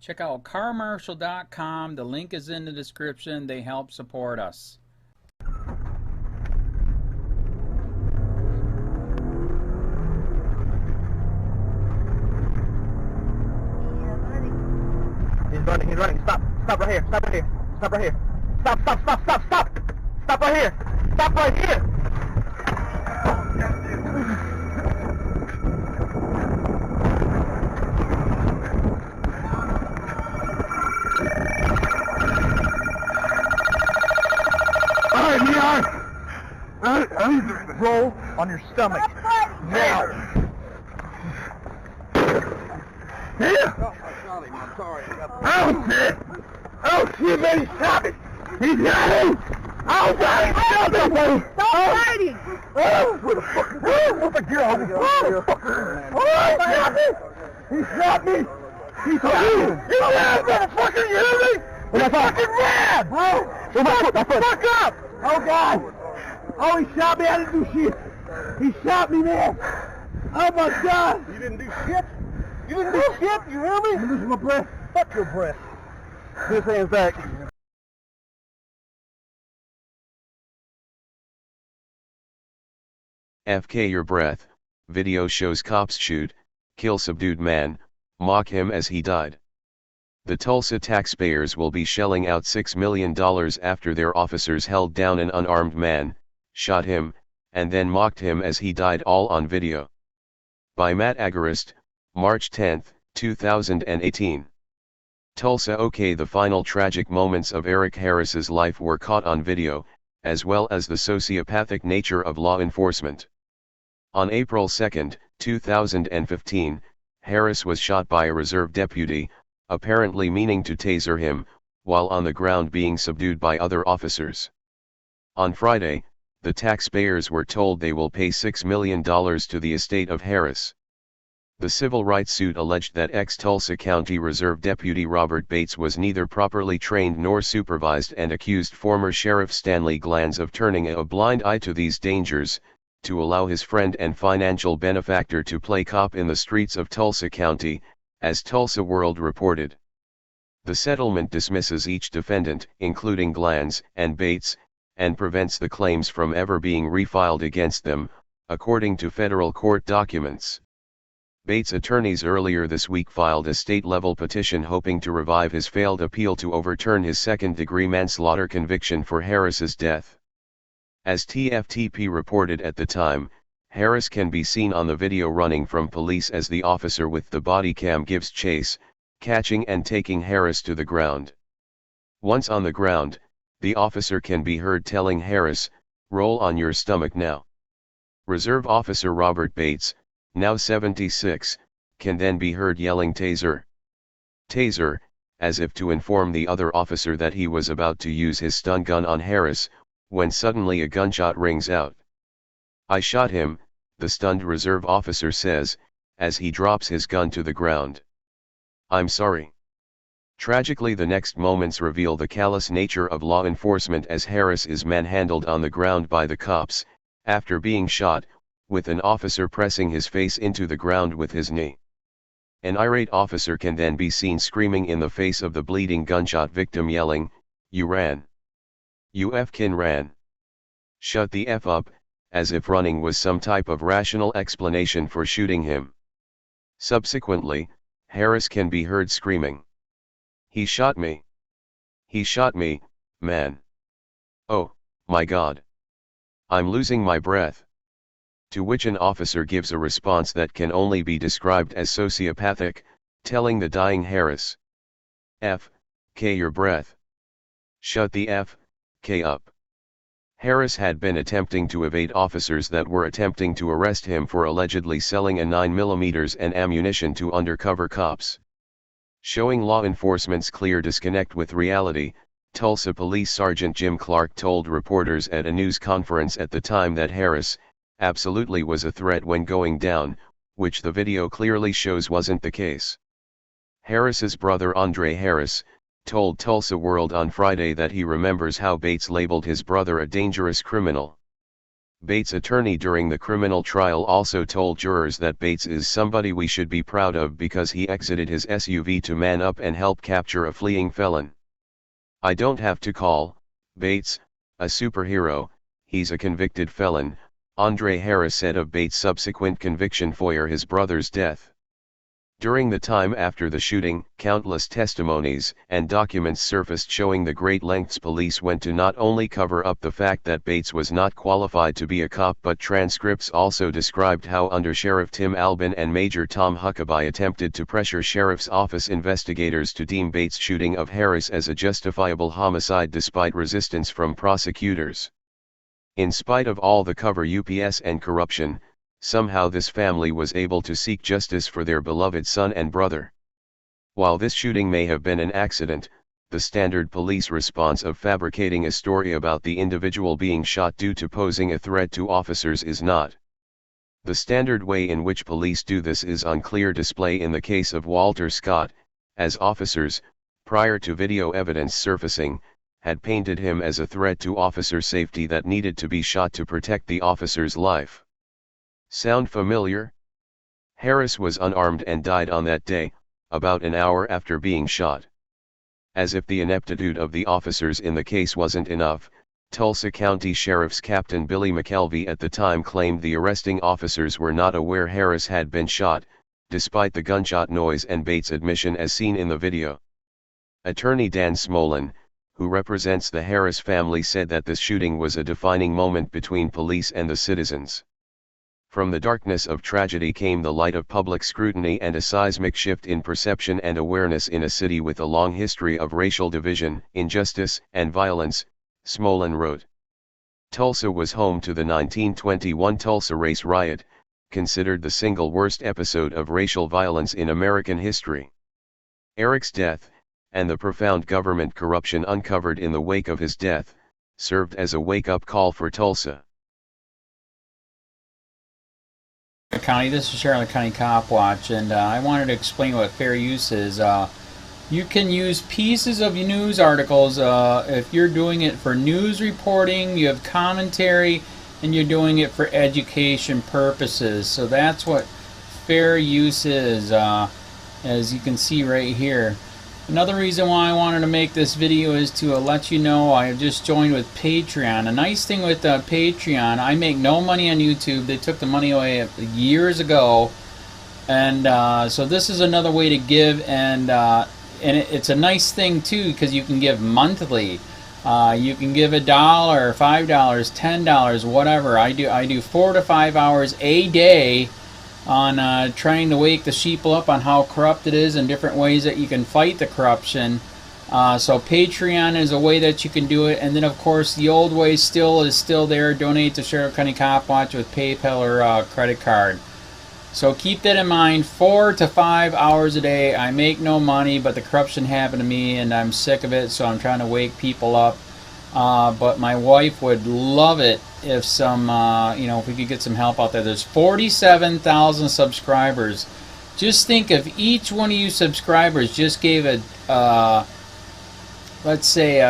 Check out carmarshal.com. The link is in the description. They help support us. He's running. Stop right here. Stop right here. Stop right here. Stop. Stop right here. Stop right here. All right, Leon. I need to roll on your stomach. Now. Yeah. I'm sorry. Oh shit, man, he shot me! He got me! Oh God, he shot me! Stop fighting! Oh, where the fuck? Oh my God! Oh, he shot me! He shot me! He ran, motherfucker! You hear me? He fucking ran! Oh, fuck up! Oh God! Oh, he shot me! I didn't do shit! He shot me, man! Oh my God! You didn't do shit? You didn't do shit, you hear me? I'm losing my breath. Fuck your breath. His hands back. FK your breath. Video shows cops shoot, kill subdued man, mock him as he died. The Tulsa taxpayers will be shelling out $6 million after their officers held down an unarmed man, shot him, and then mocked him as he died, all on video. By Matt Agarist, March 10, 2018. Tulsa. OK, the final tragic moments of Eric Harris's life were caught on video, as well as the sociopathic nature of law enforcement. On April 2, 2015, Harris was shot by a reserve deputy, apparently meaning to taser him, while on the ground being subdued by other officers. On Friday, the taxpayers were told they will pay $6 million to the estate of Harris. The civil rights suit alleged that ex-Tulsa County Reserve Deputy Robert Bates was neither properly trained nor supervised, and accused former Sheriff Stanley Glanz of turning a blind eye to these dangers, to allow his friend and financial benefactor to play cop in the streets of Tulsa County, as Tulsa World reported. The settlement dismisses each defendant, including Glanz and Bates, and prevents the claims from ever being refiled against them, according to federal court documents. Bates' attorneys earlier this week filed a state-level petition hoping to revive his failed appeal to overturn his second-degree manslaughter conviction for Harris's death. As TFTP reported at the time, Harris can be seen on the video running from police as the officer with the body cam gives chase, catching and taking Harris to the ground. Once on the ground, the officer can be heard telling Harris, "Roll on your stomach now." Reserve Officer Robert Bates, now 76, can then be heard yelling "Taser! Taser!" as if to inform the other officer that he was about to use his stun gun on Harris, when suddenly a gunshot rings out. "I shot him," the stunned reserve officer says, as he drops his gun to the ground. "I'm sorry." Tragically, the next moments reveal the callous nature of law enforcement as Harris is manhandled on the ground by the cops, after being shot, with an officer pressing his face into the ground with his knee. An irate officer can then be seen screaming in the face of the bleeding gunshot victim, yelling, "You ran. You fkin ran. Shut the F up," as if running was some type of rational explanation for shooting him. Subsequently, Harris can be heard screaming, "He shot me. He shot me, man. Oh, my God. I'm losing my breath." To which an officer gives a response that can only be described as sociopathic, telling the dying Harris, "F.K. your breath. Shut the F.K. up." Harris had been attempting to evade officers that were attempting to arrest him for allegedly selling a 9mm and ammunition to undercover cops. Showing law enforcement's clear disconnect with reality, Tulsa Police Sergeant Jim Clark told reporters at a news conference at the time that Harris absolutely was a threat when going down, which the video clearly shows wasn't the case. Harris's brother Andre Harris told Tulsa World on Friday that he remembers how Bates labeled his brother a dangerous criminal. Bates' attorney during the criminal trial also told jurors that Bates is somebody we should be proud of because he exited his SUV to man up and help capture a fleeing felon. "I don't have to call Bates a superhero, he's a convicted felon," Andre Harris said of Bates' subsequent conviction for his brother's death. During the time after the shooting, countless testimonies and documents surfaced showing the great lengths police went to not only cover up the fact that Bates was not qualified to be a cop, but transcripts also described how Under Sheriff Tim Albin and Major Tom Huckabee attempted to pressure Sheriff's Office investigators to deem Bates' shooting of Harris as a justifiable homicide despite resistance from prosecutors. In spite of all the cover UPS and corruption, somehow this family was able to seek justice for their beloved son and brother. While this shooting may have been an accident, the standard police response of fabricating a story about the individual being shot due to posing a threat to officers is not. The standard way in which police do this is on clear display in the case of Walter Scott, as officers, prior to video evidence surfacing, had painted him as a threat to officer safety that needed to be shot to protect the officer's life. Sound familiar? Harris was unarmed and died on that day, about an hour after being shot. As if the ineptitude of the officers in the case wasn't enough, Tulsa County Sheriff's Captain Billy McKelvey at the time claimed the arresting officers were not aware Harris had been shot, despite the gunshot noise and Bates' admission as seen in the video. Attorney Dan Smolin, who represents the Harris family, said that this shooting was a defining moment between police and the citizens. From the darkness of tragedy came the light of public scrutiny and a seismic shift in perception and awareness in a city with a long history of racial division, injustice, and violence, Smolin wrote. Tulsa was home to the 1921 Tulsa race riot, considered the single worst episode of racial violence in American history. Eric's death, and the profound government corruption uncovered in the wake of his death, served as a wake-up call for Tulsa. County, this is Charlotte County Cop Watch, and I wanted to explain what fair use is. You can use pieces of news articles if you're doing it for news reporting, you have commentary, and you're doing it for education purposes. So that's what fair use is, as you can see right here. Another reason why I wanted to make this video is to let you know I have just joined with Patreon. A nice thing with Patreon, I make no money on YouTube. They took the money away years ago, and so this is another way to give, and it's a nice thing too because you can give monthly. You can give $1, $5, $10, whatever. I do 4 to 5 hours a day on trying to wake the sheep up on how corrupt it is and different ways that you can fight the corruption. So Patreon is a way that you can do it, and then of course the old way is still there. Donate to Sheriff County Cop Watch with PayPal or credit card. So keep that in mind. 4 to 5 hours a day. I make no money, but the corruption happened to me and I'm sick of it, so I'm trying to wake people up. But my wife would love it if if we could get some help out there. There's 47,000 subscribers. Just think if each one of you subscribers just gave let's say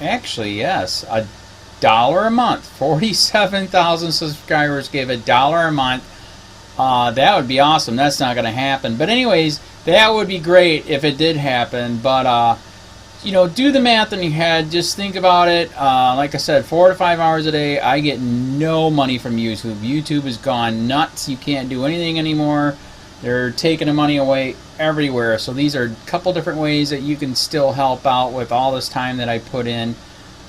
actually yes, $1 a month. 47,000 subscribers gave $1 a month. That would be awesome. That's not going to happen. But anyways, that would be great if it did happen. But do the math in your head. Just think about it. Like I said, 4 to 5 hours a day. I get no money from YouTube. YouTube has gone nuts. You can't do anything anymore. They're taking the money away everywhere. So these are a couple different ways that you can still help out with all this time that I put in.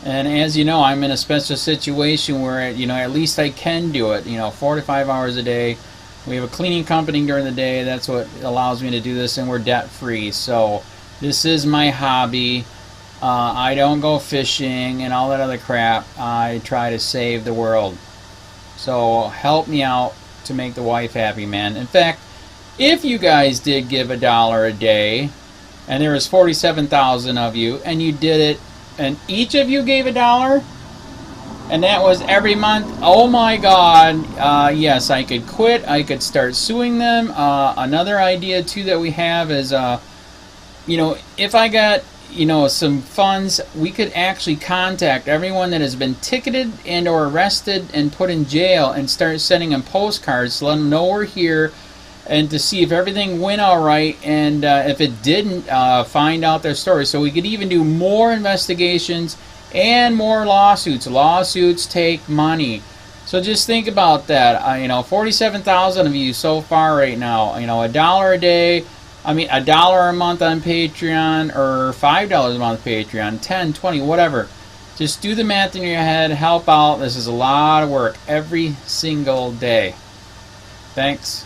And as you know, I'm in a special situation where at least I can do it. 4 to 5 hours a day. We have a cleaning company during the day. That's what allows me to do this, and we're debt free. So this is my hobby. I don't go fishing and all that other crap. I try to save the world. So help me out to make the wife happy, man. In fact, if you guys did give $1 a day, and there was 47,000 of you, and you did it, and each of you gave $1, and that was every month, oh my God, yes, I could quit. I could start suing them. Another idea too that we have is if I got you know, some funds, we could actually contact everyone that has been ticketed and or arrested and put in jail and start sending them postcards to let them know we're here and to see if everything went all right, and if it didn't, find out their story. So we could even do more investigations and more lawsuits. Lawsuits take money. So just think about that. You know, 47,000 of you so far right now. You know, $1 a day. I mean, $1 a month on Patreon, or $5 a month Patreon, 10, 20, whatever. Just do the math in your head. Help out. This is a lot of work every single day. Thanks.